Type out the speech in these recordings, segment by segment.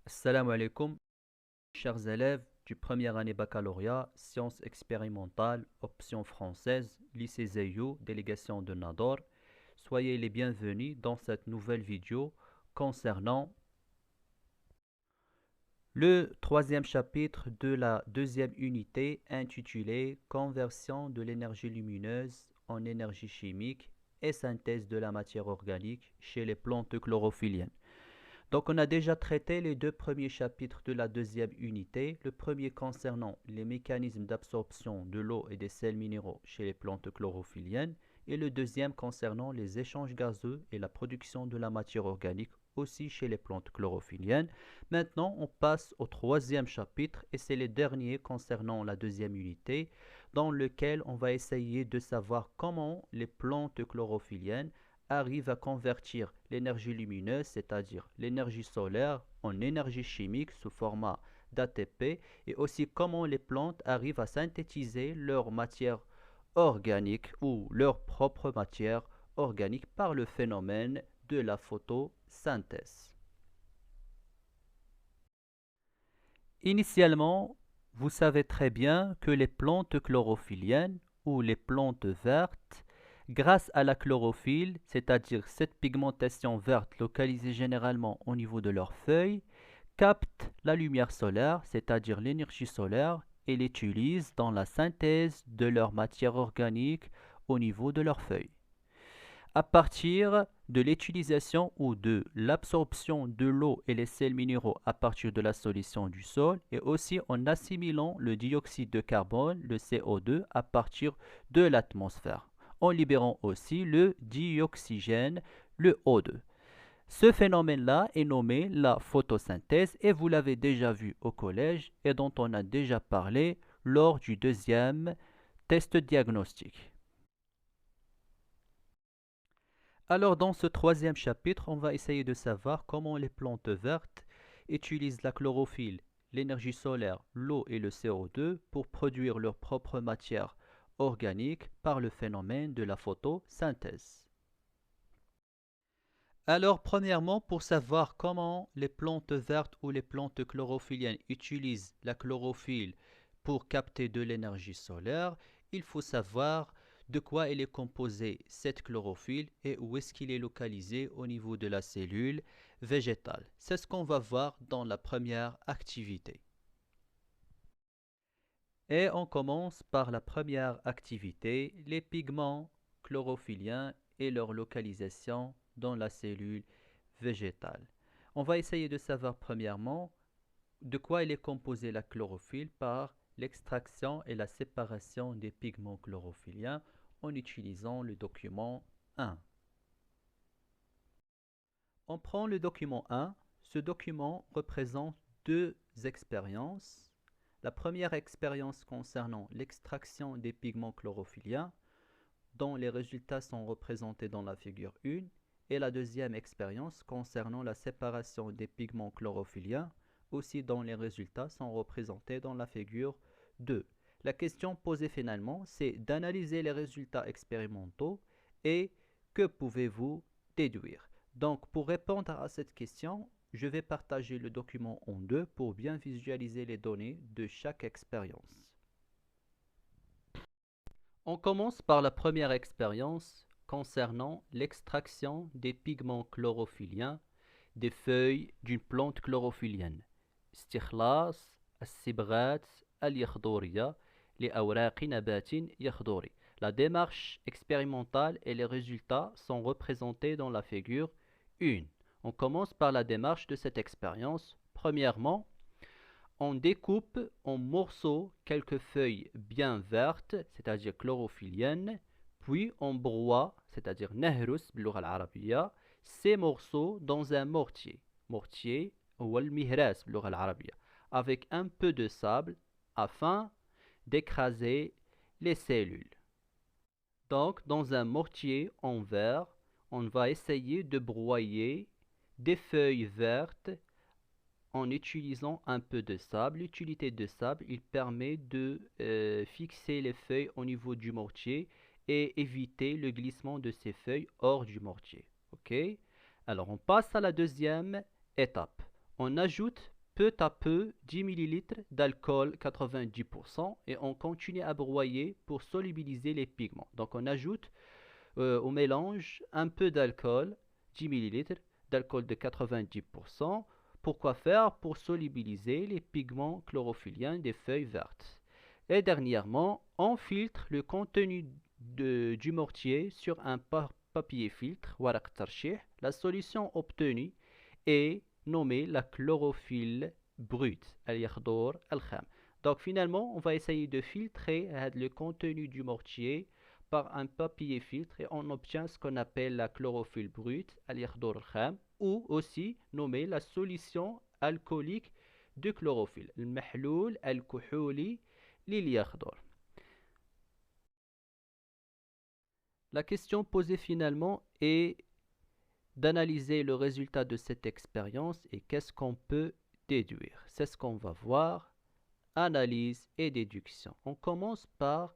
Assalamu alaikum, chers élèves du première année baccalauréat, sciences expérimentales, option française, lycée Zeyou, délégation de Nador. Soyez les bienvenus dans cette nouvelle vidéo concernant le troisième chapitre de la deuxième unité intitulée Conversion de l'énergie lumineuse en énergie chimique et synthèse de la matière organique chez les plantes chlorophylliennes. Donc, on a déjà traité les deux premiers chapitres de la deuxième unité. Le premier concernant les mécanismes d'absorption de l'eau et des sels minéraux chez les plantes chlorophylliennes et le deuxième concernant les échanges gazeux et la production de la matière organique aussi chez les plantes chlorophylliennes. Maintenant, on passe au troisième chapitre et c'est le dernier concernant la deuxième unité dans lequel on va essayer de savoir comment les plantes chlorophylliennes arrive à convertir l'énergie lumineuse, c'est-à-dire l'énergie solaire, en énergie chimique sous format d'ATP et aussi comment les plantes arrivent à synthétiser leur matière organique ou leur propre matière organique par le phénomène de la photosynthèse. Initialement, vous savez très bien que les plantes chlorophylliennes ou les plantes vertes, grâce à la chlorophylle, c'est-à-dire cette pigmentation verte localisée généralement au niveau de leurs feuilles, captent la lumière solaire, c'est-à-dire l'énergie solaire, et l'utilisent dans la synthèse de leur matière organique au niveau de leurs feuilles à partir de l'utilisation ou de l'absorption de l'eau et les sels minéraux à partir de la solution du sol et aussi en assimilant le dioxyde de carbone, le CO2, à partir de l'atmosphère, en libérant aussi le dioxygène, le O2. Ce phénomène-là est nommé la photosynthèse et vous l'avez déjà vu au collège et dont on a déjà parlé lors du deuxième test diagnostique. Alors, dans ce troisième chapitre, on va essayer de savoir comment les plantes vertes utilisent la chlorophylle, l'énergie solaire, l'eau et le CO2 pour produire leur propre matière organique par le phénomène de la photosynthèse. Alors, premièrement, pour savoir comment les plantes vertes ou les plantes chlorophylliennes utilisent la chlorophylle pour capter de l'énergie solaire, il faut savoir de quoi elle est composée cette chlorophylle et où est-ce qu'il est localisé au niveau de la cellule végétale. C'est ce qu'on va voir dans la première activité. Et on commence par la première activité, les pigments chlorophylliens et leur localisation dans la cellule végétale. On va essayer de savoir premièrement de quoi il est composé la chlorophylle par l'extraction et la séparation des pigments chlorophylliens en utilisant le document 1. On prend le document 1. Ce document représente deux expériences. La première expérience concernant l'extraction des pigments chlorophylliens, dont les résultats sont représentés dans la figure 1, et la deuxième expérience concernant la séparation des pigments chlorophylliens, aussi dont les résultats sont représentés dans la figure 2. La question posée finalement, c'est d'analyser les résultats expérimentaux et que pouvez-vous déduire. Donc, pour répondre à cette question, je vais partager le document en deux pour bien visualiser les données de chaque expérience. On commence par la première expérience concernant l'extraction des pigments chlorophylliens des feuilles d'une plante chlorophyllienne. استخلاص الصبغات اليخضورية لأوراق نبات يخضوري. La démarche expérimentale et les résultats sont représentés dans la figure 1. On commence par la démarche de cette expérience. Premièrement, on découpe en morceaux quelques feuilles bien vertes, c'est-à-dire chlorophylliennes, puis on broie, c'est-à-dire nahrus باللغة العربية, ces morceaux dans un mortier. Mortier ou المهراس باللغة العربية, avec un peu de sable afin d'écraser les cellules. Donc, dans un mortier en verre, on va essayer de broyer des feuilles vertes en utilisant un peu de sable. L'utilité de sable, il permet de fixer les feuilles au niveau du mortier et éviter le glissement de ces feuilles hors du mortier. Ok? Alors, on passe à la deuxième étape. on ajoute peu à peu 10 ml d'alcool 90% et on continue à broyer pour solubiliser les pigments. Donc on ajoute au mélange un peu d'alcool, 10 ml d'alcool de 90%. Pourquoi faire? Pour solubiliser les pigments chlorophylliens des feuilles vertes. Et dernièrement, on filtre le contenu du mortier sur un papier filtre, waraq tarshih. La solution obtenue est nommée la chlorophylle brute, al-yakhdour al-kham. Donc finalement, on va essayer de filtrer le contenu du mortier par un papier filtre et on obtient ce qu'on appelle la chlorophylle brute, al-yakhdour al-kham, ou aussi nommée la solution alcoolique de chlorophylle, al-mahloul al-kuhuli lil-yakhdour. La question posée finalement est d'analyser le résultat de cette expérience et qu'est-ce qu'on peut déduire. C'est ce qu'on va voir. Analyse et déduction. On commence par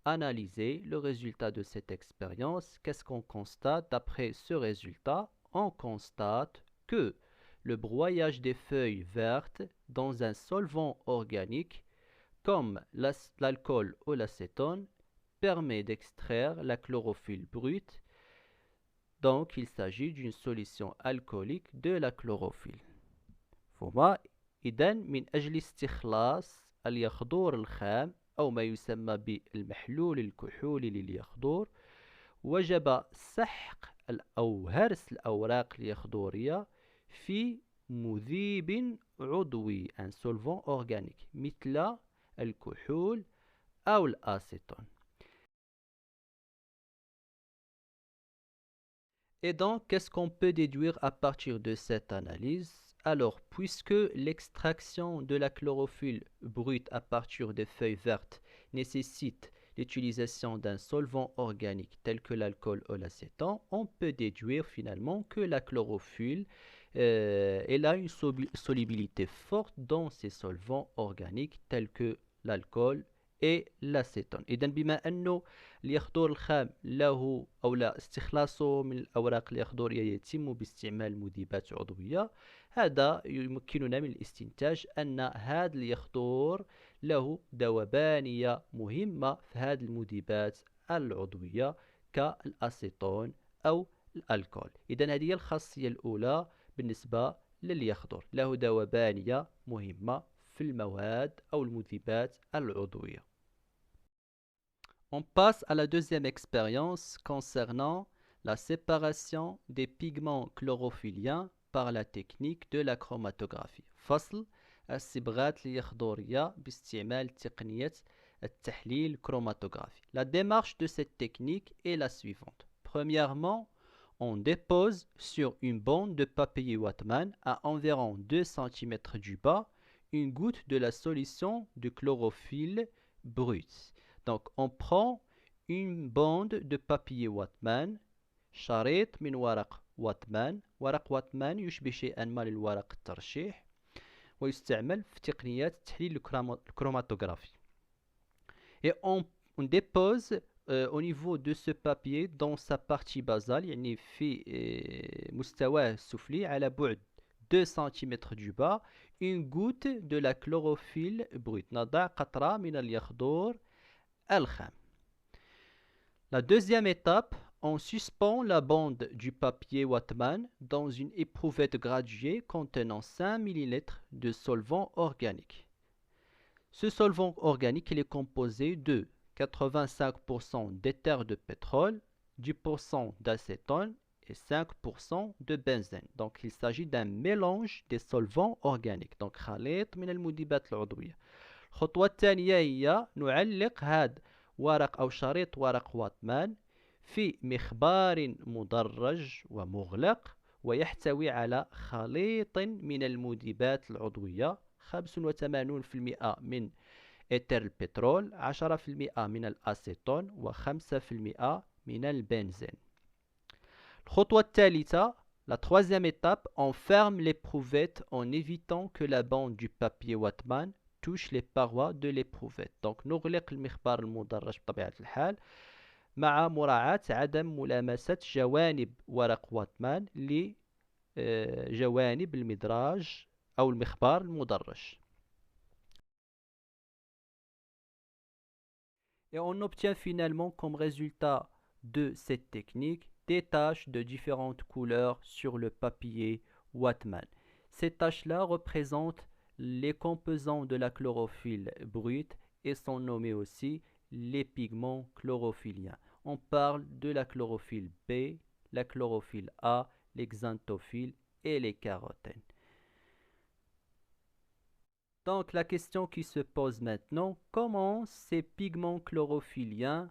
analyser le résultat de cette expérience. Qu'est-ce qu'on constate? D'après ce résultat, on constate que le broyage des feuilles vertes dans un solvant organique comme l'alcool ou l'acétone permet d'extraire la chlorophylle brute. Donc, il s'agit d'une solution alcoolique de la chlorophylle. فما إذن من أجل استخلاص اليخضور الخام أو ما يسمى بالمحلول الكحولي لليخضور وجب سحق أو هرس الأوراق اليخضورية في مذيب عضوي un solvant organique مثل الكحول أو الأسيتون. Et donc, qu'est-ce qu'on peut déduire à partir de cette analyse? Alors, puisque l'extraction de la chlorophylle brute à partir des feuilles vertes nécessite l'utilisation d'un solvant organique tel que l'alcool ou l'acéton, on peut déduire finalement que la chlorophylle elle a une solubilité forte dans ces solvants organiques tels que l'alcool et l'acétone. إذا بما أنه اليخضور الخام له أو لا استخلاصه من الأوراق اليخضورية يتم باستعمال مذيبات عضوية، هذا يمكننا من الاستنتاج أن هذا اليخضور له ذوبانية مهمة في هذه المذيبات العضوية كالأسيتون أو الألكول. إذا هذه هي الخاصية الأولى بالنسبة لليخضور، له ذوبانية مهمة في المواد أو المذيبات العضوية. On passe à la deuxième expérience concernant la séparation des pigments chlorophyllien par la technique de la chromatographie. فصل الصبغات اليخضورية باستعمال تقنية التحليل الكروماتوغرافي. La démarche de cette technique est la suivante. Premièrement, on dépose sur une bande de papier Whatman à environ 2 cm du bas une goutte de la solution de chlorophylle brute. Donc, on prend une bande de papier Whatman, شريط من ورق واتمان. ورق واتمان يشبه شيئا ما للورق الترشيح ويستعمل في تقنيات التحليل الكروماتوغرافي. Et on dépose au niveau de ce papier dans sa partie basale يعني في مستواه السفلي على بعد 2 cm du bas une goutte de la chlorophylle brute. نضع قطرة من اليخضور الخام. La deuxième étape, on suspend la bande du papier Whatman dans une éprouvette graduée contenant 5 ml de solvant organique. Ce solvant organique il est composé de 85% d'éther de pétrole, 10% d'acétone et 5% de benzène. Donc il s'agit d'un mélange des solvants organiques. Donc خليط من المذيبات العضوية. الخطوة الثانية هي نعلق هذا ورق أو شريط ورق واتمان في مخبار مدرج ومغلق ويحتوي على خليط من المذيبات العضوية 85% من إثر البترول 10% من الأسيتون و5% من البنزين. الخطوة الثالثة La troisième étape, on ferme l'éprouvette en évitant que la bande du papier Whatman touche les parois de l'éprouvette. Donc نغلق المخبار المدرج بطبيعة الحال مع مراعاة عدم ملامسة جوانب ورق واتمان لجوانب المدراج أو المخبار المدرج. Et on obtient finalement comme résultat de cette technique des taches de différentes couleurs sur le papier Whatman. Ces taches-là représentent les composants de la chlorophylle brute et sont nommées aussi les pigments chlorophylliens. On parle de la chlorophylle B, la chlorophylle A, les xanthophiles et les carotènes. Donc la question qui se pose maintenant, comment ces pigments chlorophylliens,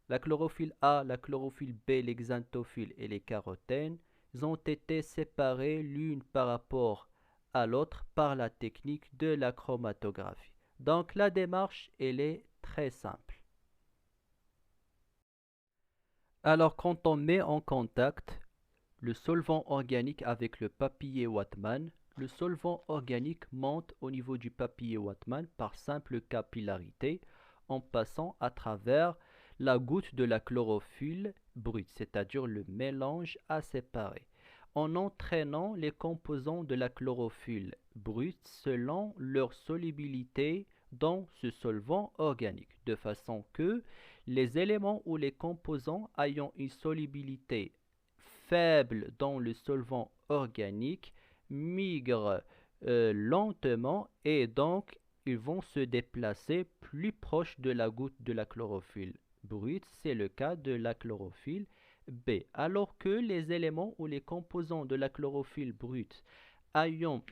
la chlorophylle A, la chlorophylle B, les xanthophiles et les carotènes, ont été séparés l'une par rapport à l'autre par la technique de la chromatographie. Donc la démarche, elle est très simple. Alors quand on met en contact le solvant organique avec le papier Whatman, le solvant organique monte au niveau du papier Whatman par simple capillarité en passant à travers la goutte de la chlorophylle brute, c'est-à-dire le mélange à séparer, en entraînant les composants de la chlorophylle brute selon leur solubilité dans ce solvant organique, de façon que les éléments ou les composants ayant une solubilité faible dans le solvant organique migrent lentement et donc ils vont se déplacer plus proche de la goutte de la chlorophylle brute. C'est le cas de la chlorophylle B. Alors que les éléments ou les composants de la chlorophylle brute ayant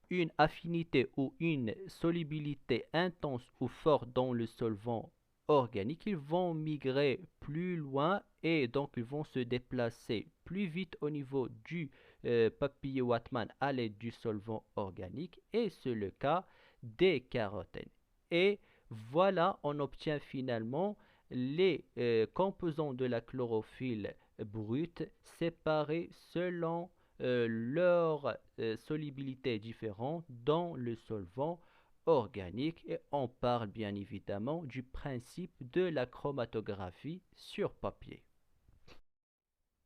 une affinité ou une solubilité intense ou forte dans le solvant organique, ils vont migrer plus loin et donc ils vont se déplacer plus vite au niveau du papier Whatman à l'aide du solvant organique, et c'est le cas des carotènes. Et voilà, on obtient finalement les composants de la chlorophylle brute séparés selon leur solubilité différente dans le solvant organique, et on parle bien évidemment du principe de la chromatographie sur papier.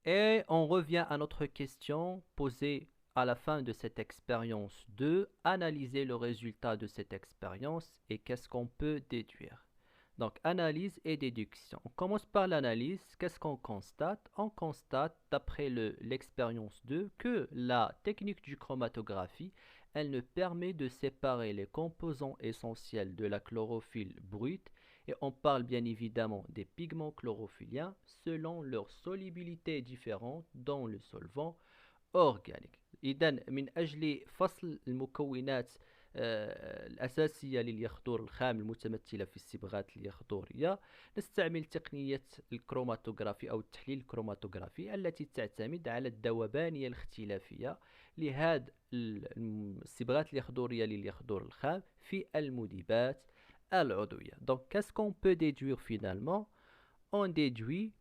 Et on revient à notre question posée à la fin de cette expérience 2, analyser le résultat de cette expérience et qu'est-ce qu'on peut déduire. Donc analyse et déduction. On commence par l'analyse. Qu'est-ce qu'on constate? On constate d'après l'expérience 2 que la technique du chromatographie, elle ne permet de séparer les composants essentiels de la chlorophylle brute, et on parle bien évidemment des pigments chlorophylliens selon leur solubilité différente dans le solvant organique. إذا من أجل فصل المكونات الأساسية لليخضور الخام المتمثلة في الصبغات اليخضورية، نستعمل تقنية الكروماتوغرافي أو التحليل الكروماتوغرافي التي تعتمد على الذوبانية الاختلافية لهذه الصبغات اليخضورية لليخضور الخام في المذيبات العضوية. Donc, qu'est-ce qu'on peut déduire finalement? On déduit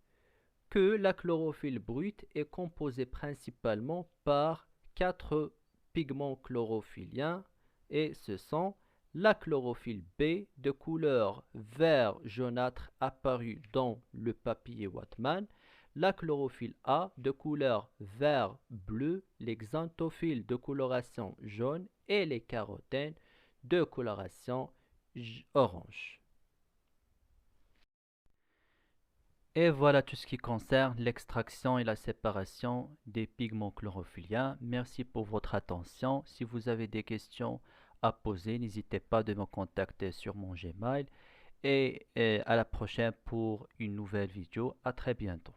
que la chlorophylle brute est composée principalement par 4 pigments chlorophylliens, et ce sont la chlorophylle B de couleur vert jaunâtre apparue dans le papier Whatman, la chlorophylle A de couleur vert bleu, les xanthophiles de coloration jaune et les carotènes de coloration orange. Et voilà tout ce qui concerne l'extraction et la séparation des pigments chlorophylliens. Merci pour votre attention. Si vous avez des questions à poser, n'hésitez pas de me contacter sur mon Gmail. Et à la prochaine pour une nouvelle vidéo. À très bientôt.